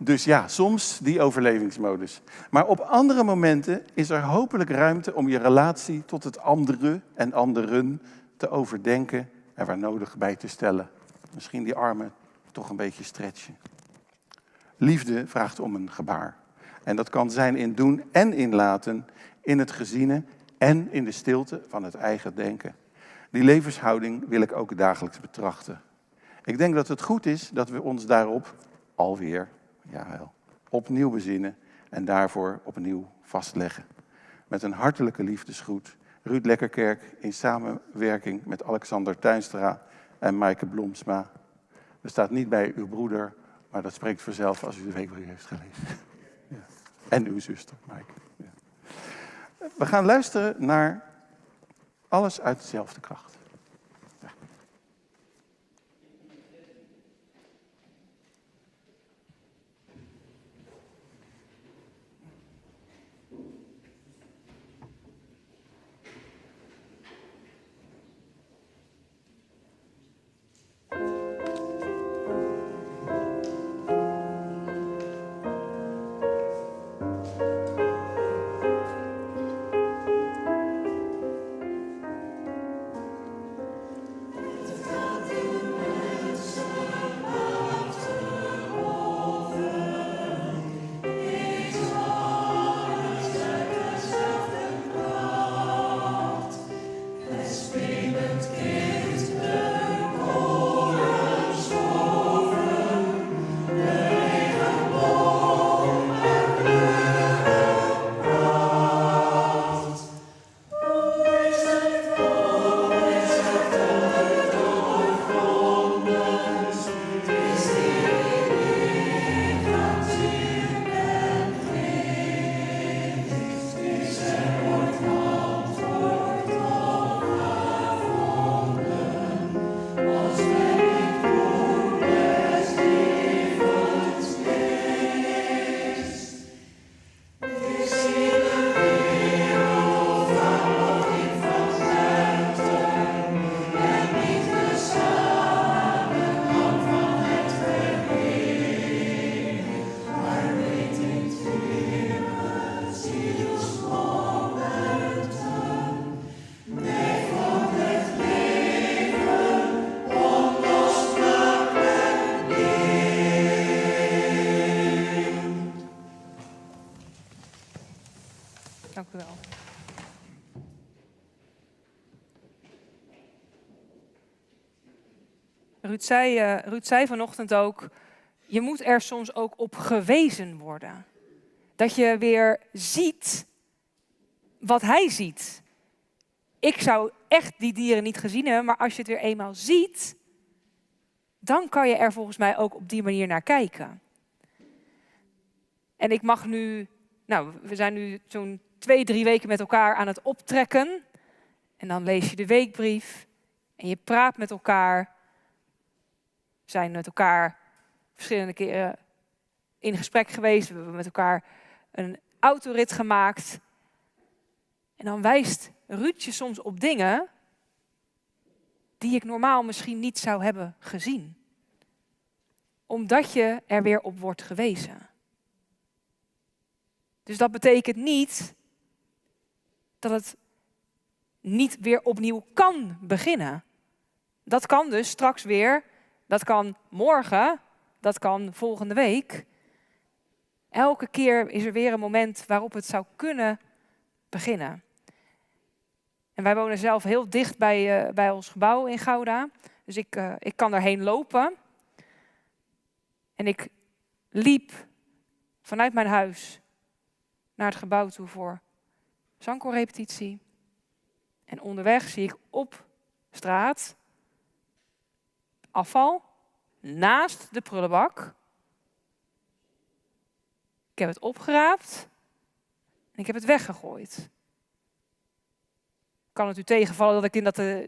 Dus ja, soms die overlevingsmodus. Maar op andere momenten is er hopelijk ruimte om je relatie tot het andere en anderen te overdenken en waar nodig bij te stellen. Misschien die armen toch een beetje stretchen. Liefde vraagt om een gebaar. En dat kan zijn in doen en in laten, in het geziene en in de stilte van het eigen denken. Die levenshouding wil ik ook dagelijks betrachten. Ik denk dat het goed is dat we ons daarop alweer opnieuw bezinnen en daarvoor opnieuw vastleggen. Met een hartelijke liefdesgroet, Ruud Lekkerkerk in samenwerking met Alexander Tuinstra en Maaike Blomsma. Er staat niet bij uw broeder Maar dat spreekt vanzelf als u de weekbrief heeft gelezen. Ja. En uw zuster, Maaike. Ja. We gaan luisteren naar Alles uit dezelfde kracht. Dank u wel. Ruud zei vanochtend ook, je moet er soms ook op gewezen worden. Dat je weer ziet wat hij ziet. Ik zou echt die dieren niet gezien hebben, maar als je het weer eenmaal ziet, dan kan je er volgens mij ook op die manier naar kijken. En ik mag nu, we zijn nu zo'n 2-3 weken met elkaar aan het optrekken. En dan lees je de weekbrief en je praat met elkaar. We zijn met elkaar verschillende keren in gesprek geweest. We hebben met elkaar een autorit gemaakt. En dan wijst Ruudje soms op dingen die ik normaal misschien niet zou hebben gezien. Omdat je er weer op wordt gewezen. Dus dat betekent niet dat het niet weer opnieuw kan beginnen. Dat kan dus straks weer, dat kan morgen, dat kan volgende week. Elke keer is er weer een moment waarop het zou kunnen beginnen. En wij wonen zelf heel dicht bij ons gebouw in Gouda. Dus ik kan daarheen lopen. En ik liep vanuit mijn huis naar het gebouw toe voor zangkoorrepetitie. En onderweg zie ik op straat afval naast de prullenbak. Ik heb het opgeraapt en ik heb het weggegooid. Kan het u tegenvallen dat ik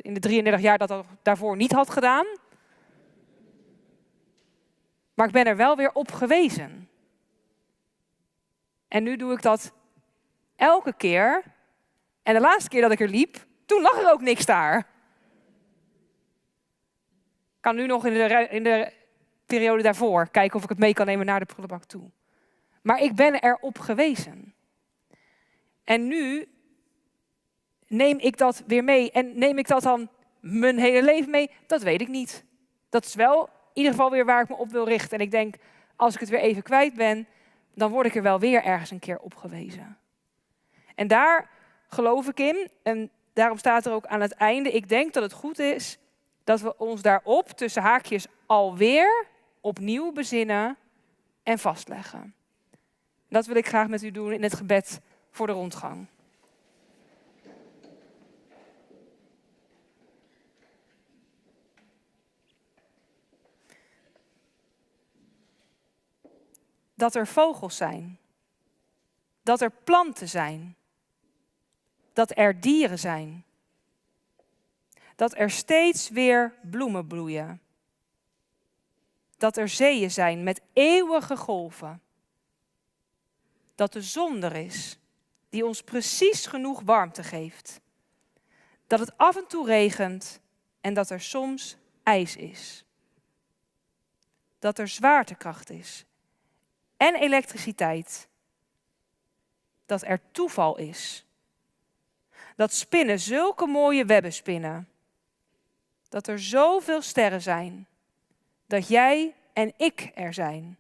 in de 33 jaar dat daarvoor niet had gedaan? Maar ik ben er wel weer op gewezen. En nu doe ik dat elke keer. En de laatste keer dat ik er liep, toen lag er ook niks daar. Ik kan nu nog in de periode daarvoor kijken of ik het mee kan nemen naar de prullenbak toe. Maar ik ben erop gewezen. En nu neem ik dat weer mee. En neem ik dat dan mijn hele leven mee? Dat weet ik niet. Dat is wel in ieder geval weer waar ik me op wil richten. En ik denk, als ik het weer even kwijt ben, dan word ik er wel weer ergens een keer op gewezen. En daar geloof ik in. En daarom staat er ook aan het einde, ik denk dat het goed is dat we ons daarop, tussen haakjes, alweer opnieuw bezinnen en vastleggen. Dat wil ik graag met u doen in het gebed voor de rondgang. dat er vogels zijn. Dat er planten zijn. Dat er dieren zijn. Dat er steeds weer bloemen bloeien. Dat er zeeën zijn met eeuwige golven. Dat de zon er is, die ons precies genoeg warmte geeft. Dat het af en toe regent en dat er soms ijs is. Dat er zwaartekracht is en elektriciteit. Dat er toeval is. Dat spinnen zulke mooie webben spinnen. Dat er zoveel sterren zijn. Dat jij en ik er zijn.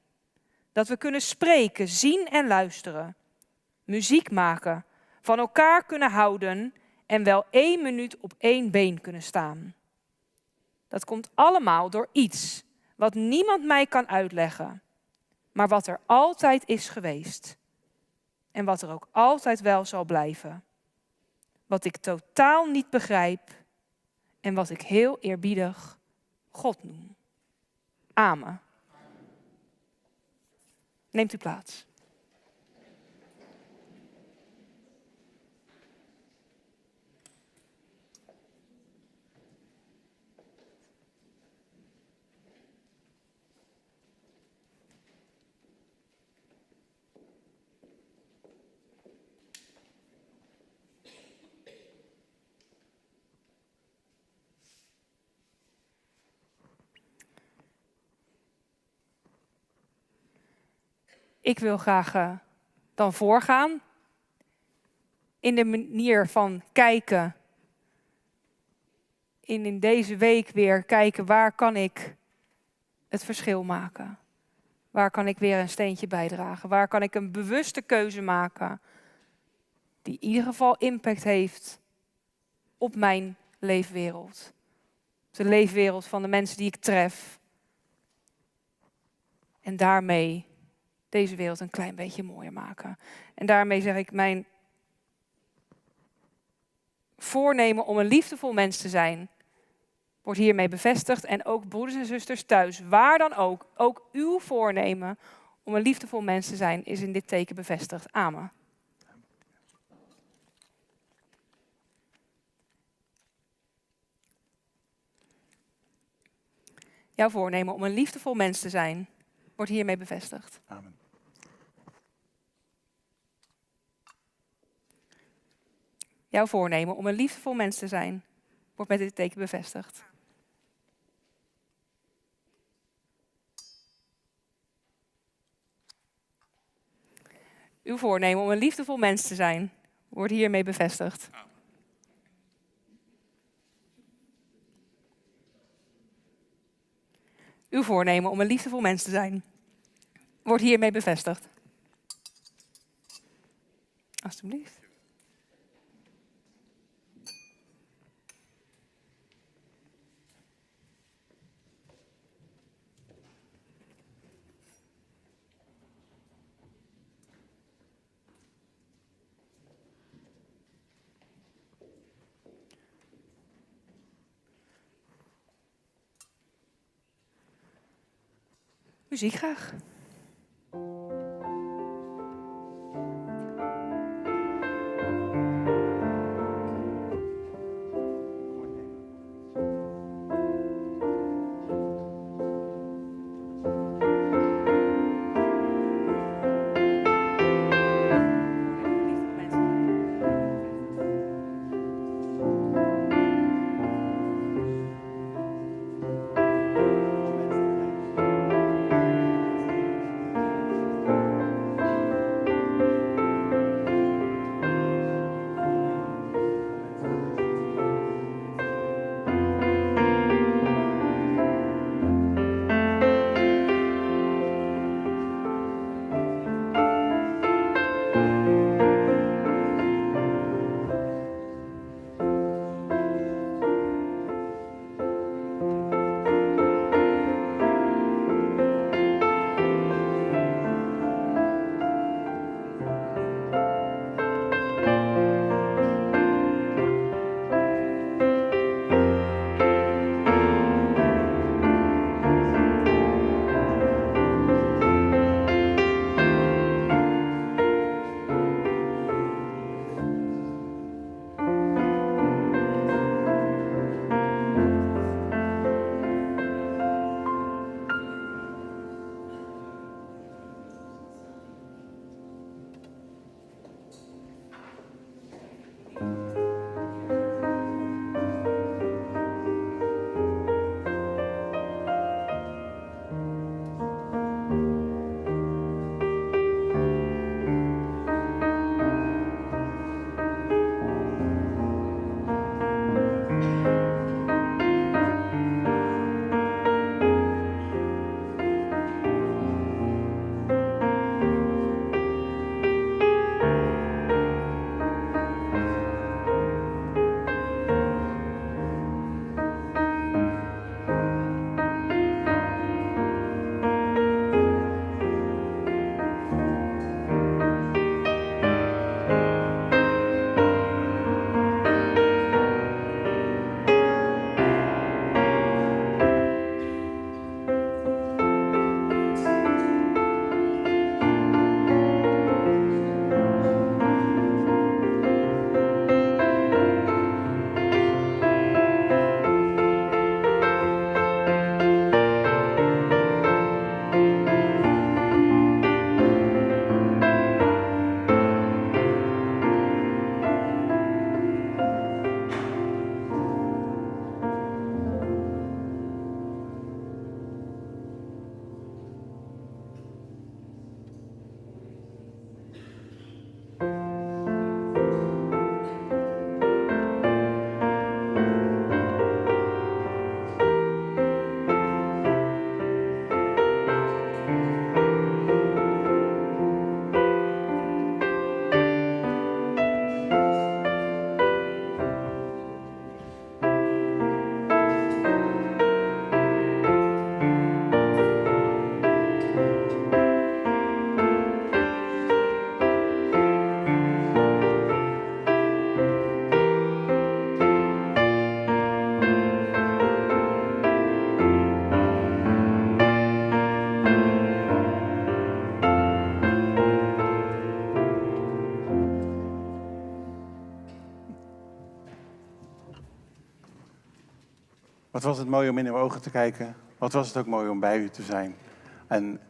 Dat we kunnen spreken, zien en luisteren. Muziek maken, van elkaar kunnen houden en wel 1 minuut op 1 been kunnen staan. Dat komt allemaal door iets wat niemand mij kan uitleggen, maar wat er altijd is geweest. En wat er ook altijd wel zal blijven. Wat ik totaal niet begrijp en wat ik heel eerbiedig God noem. Amen. Neemt u plaats. Ik wil graag dan voorgaan in de manier van kijken. In deze week weer kijken, waar kan ik het verschil maken? Waar kan ik weer een steentje bijdragen? Waar kan ik een bewuste keuze maken die in ieder geval impact heeft op mijn leefwereld? Op de leefwereld van de mensen die ik tref. En daarmee deze wereld een klein beetje mooier maken. En daarmee zeg ik, mijn voornemen om een liefdevol mens te zijn, wordt hiermee bevestigd. En ook broeders en zusters thuis, waar dan ook uw voornemen om een liefdevol mens te zijn, is in dit teken bevestigd. Amen. Jouw voornemen om een liefdevol mens te zijn, wordt hiermee bevestigd. Amen. Jouw voornemen om een liefdevol mens te zijn, wordt met dit teken bevestigd. Uw voornemen om een liefdevol mens te zijn, wordt hiermee bevestigd. Uw voornemen om een liefdevol mens te zijn, wordt hiermee bevestigd. Alsjeblieft. Muziek graag. Wat was het mooi om in uw ogen te kijken. Wat was het ook mooi om bij u te zijn. En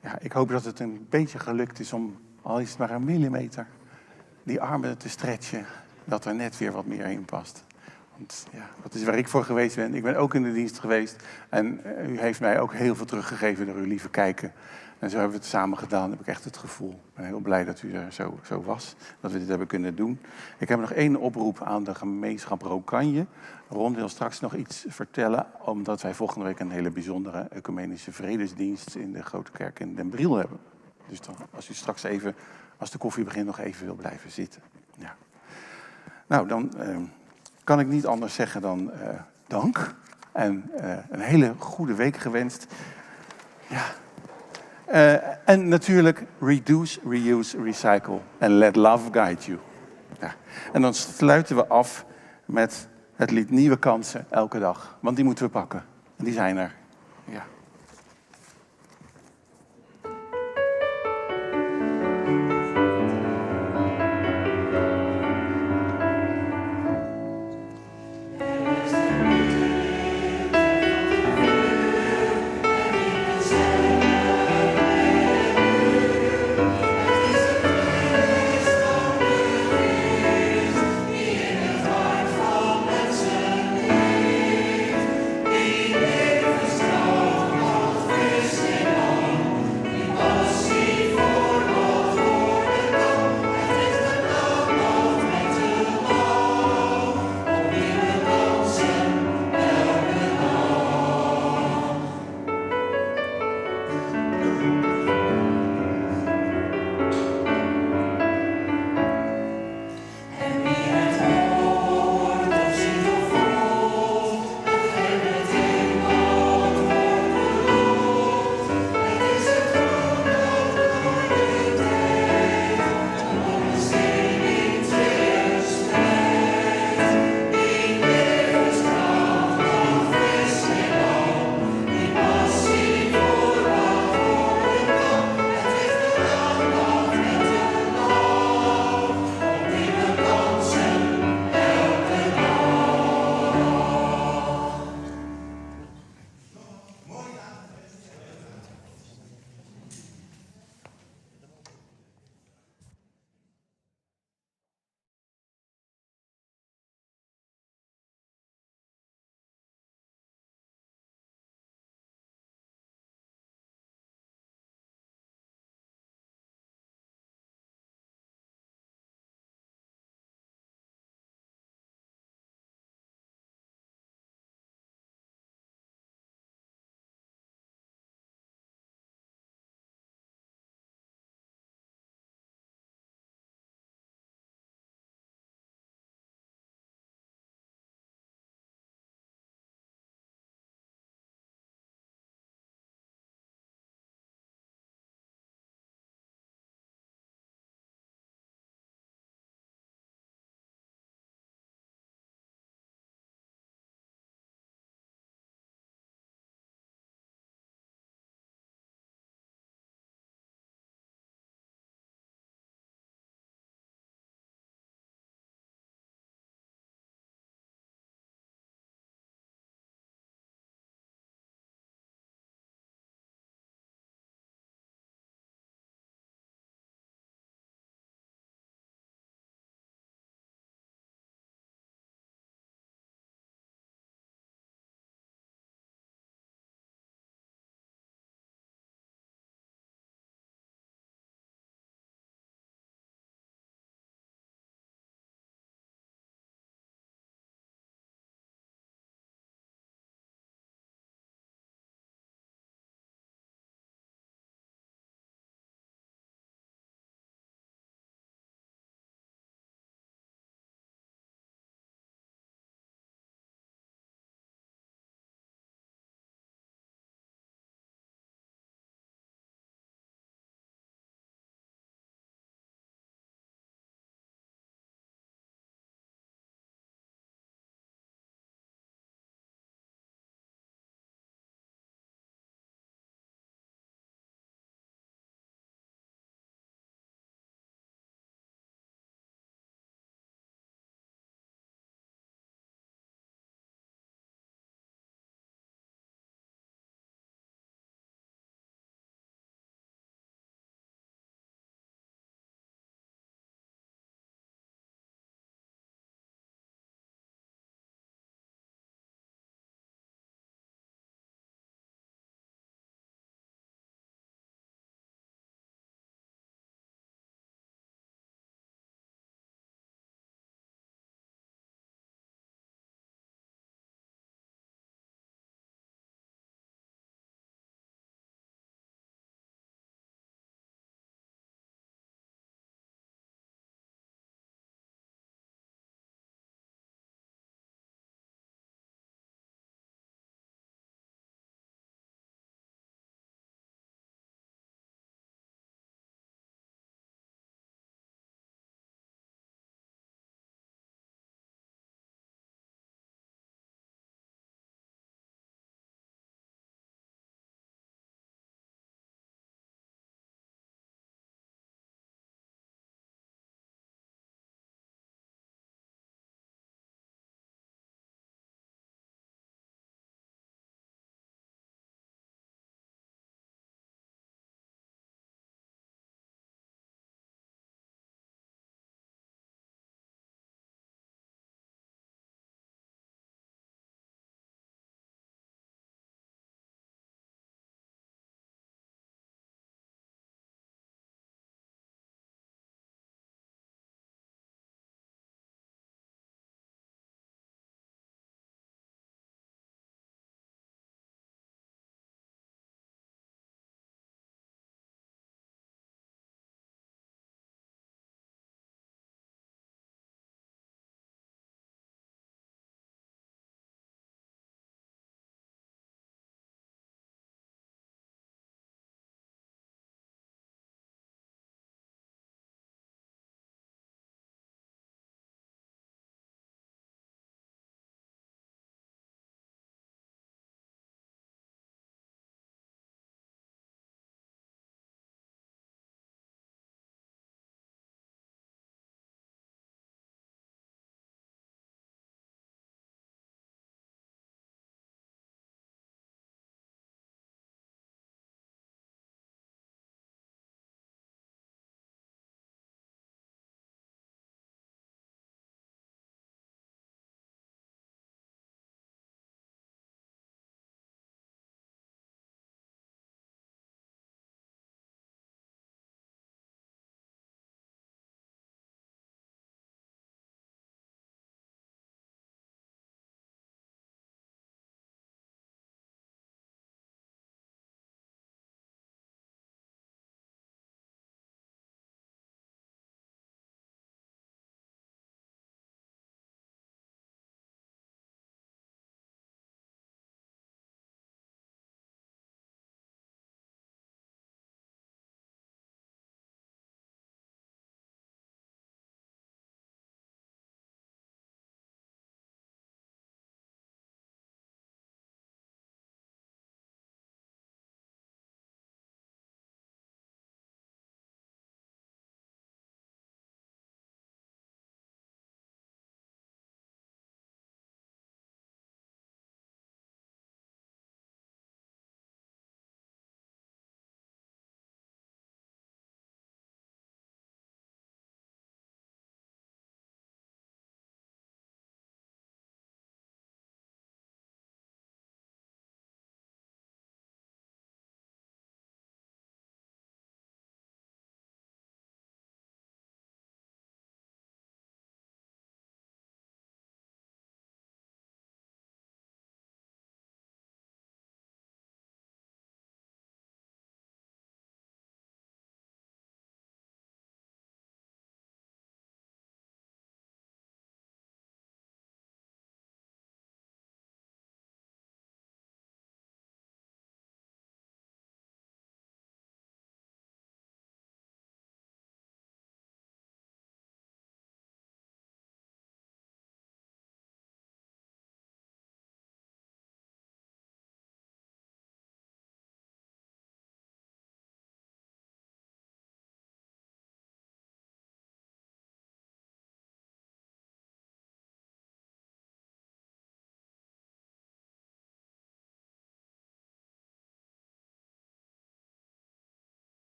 ja, ik hoop dat het een beetje gelukt is om, al is het maar een millimeter, die armen te stretchen. Dat er net weer wat meer in past. Want ja, dat is waar ik voor geweest ben. Ik ben ook in de dienst geweest. En u heeft mij ook heel veel teruggegeven door uw lieve kijken. En zo hebben we het samen gedaan, heb ik echt het gevoel. Ik ben heel blij dat u er zo was, dat we dit hebben kunnen doen. Ik heb nog 1 oproep aan de gemeenschap Rokanje. Ron wil straks nog iets vertellen, omdat wij volgende week een hele bijzondere ecumenische vredesdienst in de Grote Kerk in Den Briel hebben. Dus dan, als u straks even, als de koffie begint, nog even wil blijven zitten. Ja. Nou, dan kan ik niet anders zeggen dan dank. En een hele goede week gewenst. Ja. En natuurlijk reduce, reuse, recycle. En let love guide you. Ja. En dan sluiten we af met het lied Nieuwe Kansen elke dag. Want die moeten we pakken. En die zijn er. Ja.